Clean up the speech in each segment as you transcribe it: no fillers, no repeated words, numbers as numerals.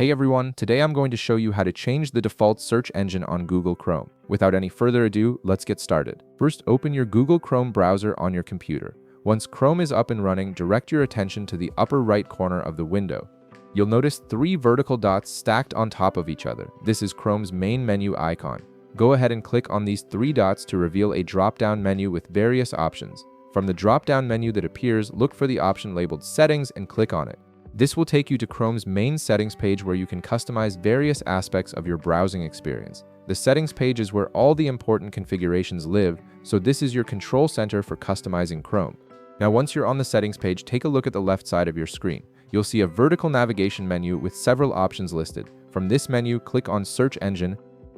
Hey everyone, today I'm going to show you how to change the default search engine on Google Chrome. Without any further ado, let's get started. First, open your Google Chrome browser on your computer. Once Chrome is up and running, direct your attention to the upper right corner of the window. You'll notice three vertical dots stacked on top of each other. This is Chrome's main menu icon. Go ahead and click on these three dots to reveal a drop-down menu with various options. From the drop-down menu that appears, look for the option labeled Settings and click on it. This will take you to Chrome's main settings page where you can customize various aspects of your browsing experience. The settings page is where all the important configurations live, so this is your control center for customizing Chrome. Now, once you're on the settings page, take a look at the left side of your screen. You'll see a vertical navigation menu with several options listed. From this menu, click on Search Engine.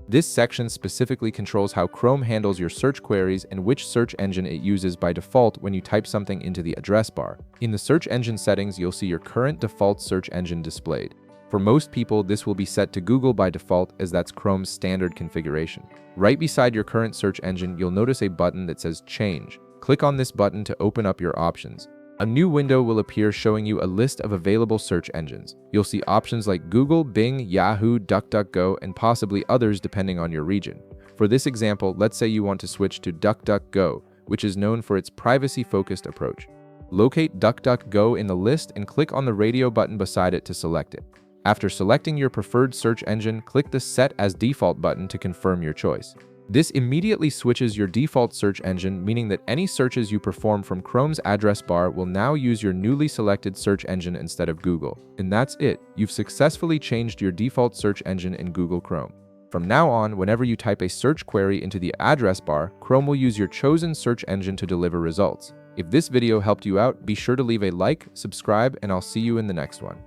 This section specifically controls how Chrome handles your search queries and which search engine it uses by default when you type something into the address bar. In the search engine settings, you'll see your current default search engine displayed. For most people, this will be set to Google by default, as that's Chrome's standard configuration. Right beside your current search engine, you'll notice a button that says Change. Click on this button to open up your options. A new window will appear showing you a list of available search engines. You'll see options like Google, Bing, Yahoo, DuckDuckGo, and possibly others depending on your region. For this example, let's say you want to switch to DuckDuckGo, which is known for its privacy-focused approach. Locate DuckDuckGo in the list and click on the radio button beside it to select it. After selecting your preferred search engine, click the Set as Default button to confirm your choice. This immediately switches your default search engine, meaning that any searches you perform from Chrome's address bar will now use your newly selected search engine instead of Google. And that's it. You've successfully changed your default search engine in Google Chrome. From now on, whenever you type a search query into the address bar, Chrome will use your chosen search engine to deliver results. If this video helped you out, be sure to leave a like, subscribe, and I'll see you in the next one.